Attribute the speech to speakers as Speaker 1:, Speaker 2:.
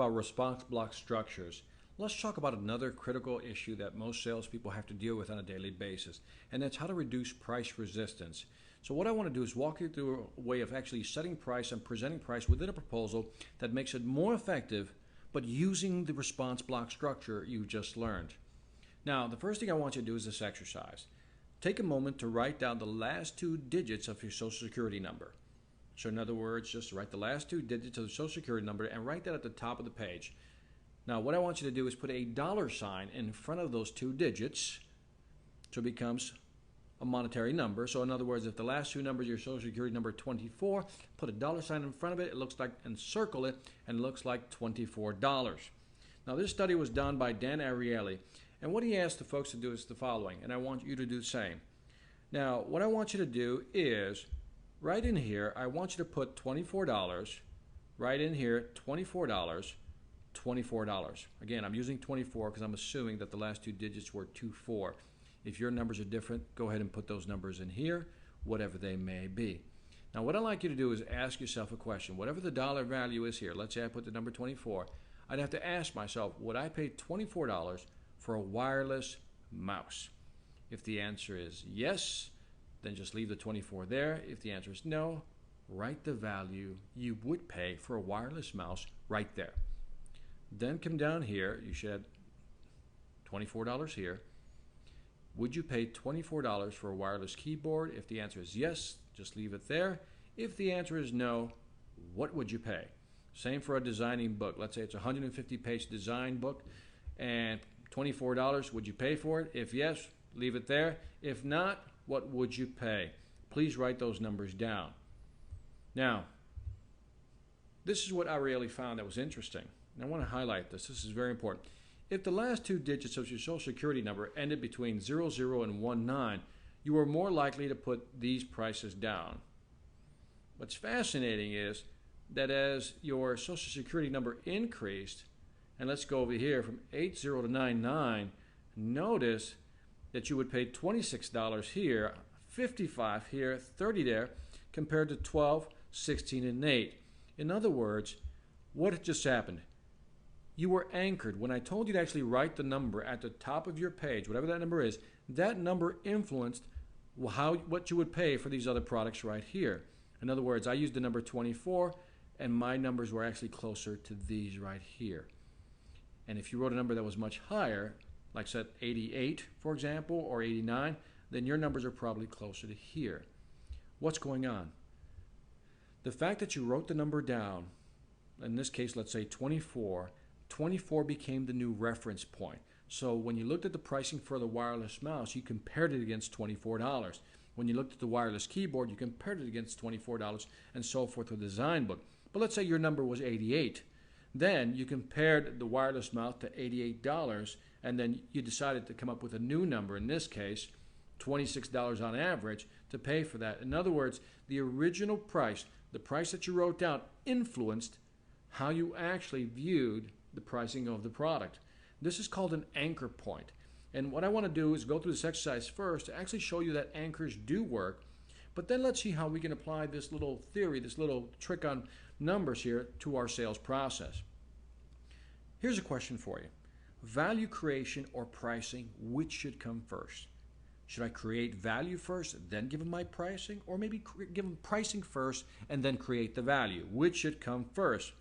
Speaker 1: about response block structures, let's talk about another critical issue that most salespeople have to deal with on a daily basis, and that's how to reduce price resistance. So what I want to do is walk you through a way of actually setting price and presenting price within a proposal that makes it more effective, but using the response block structure you just learned. Now, the first thing I want you to do is this exercise. Take a moment to write down the last two digits of your Social Security number. So in other words, just write the last two digits of the Social Security number and write that at the top of the page. Now, what I want you to do is put a dollar sign in front of those two digits so it becomes a monetary number. So in other words, if the last two numbers of your Social Security number 24, put a dollar sign in front of it, it looks like, and circle it, and it looks like $24. Now, this study was done by Dan Ariely, and what he asked the folks to do is the following, and I want you to do the same. Now, what I want you to do is, right in here, I want you to put $24, right in here, $24, $24. Again, I'm using 24 because I'm assuming that the last two digits were 24. If your numbers are different, go ahead and put those numbers in here, whatever they may be. Now, what I'd like you to do is ask yourself a question. Whatever the dollar value is here, let's say I put the number 24, I'd have to ask myself, would I pay $24 for a wireless mouse? If the answer is yes, then just leave the 24 there. If the answer is no, write the value you would pay for a wireless mouse right there. Then come down here, you should have $24 here. Would you pay $24 for a wireless keyboard? If the answer is yes, just leave it there. If the answer is no, what would you pay? Same for a designing book. Let's say it's a 150-page design book and $24, would you pay for it? If yes, leave it there. If not, what would you pay? Please write those numbers down. Now, this is what I really found that was interesting. And I want to highlight this. This is very important. If the last two digits of your Social Security number ended between 00 and 19, you are more likely to put these prices down. What's fascinating is that as your Social Security number increased, and let's go over here from 80 to 99, notice that you would pay $26 here, $55 here, $30 there, compared to 12, 16, and 8. In other words, what just happened? You were anchored. When I told you to actually write the number at the top of your page, whatever that number is, that number influenced what you would pay for these other products right here. In other words, I used the number 24, and my numbers were actually closer to these right here. And if you wrote a number that was much higher, like said 88, for example, or 89, then your numbers are probably closer to here. What's going on? The fact that you wrote the number down, in this case, let's say 24, 24 became the new reference point. So when you looked at the pricing for the wireless mouse, you compared it against $24. When you looked at the wireless keyboard, you compared it against $24 and so forth with the design book. But let's say your number was 88. Then you compared the wireless mouse to $88, and then you decided to come up with a new number, in this case, $26 on average, to pay for that. In other words, the original price, the price that you wrote down, influenced how you actually viewed the pricing of the product. This is called an anchor point. And what I want to do is go through this exercise first to actually show you that anchors do work, but then let's see how we can apply this little theory, this little trick on numbers here to our sales process. Here's a question for you. Value creation or pricing, which should come first? Should I create value first, then give them my pricing? Or maybe give them pricing first and then create the value? Which should come first?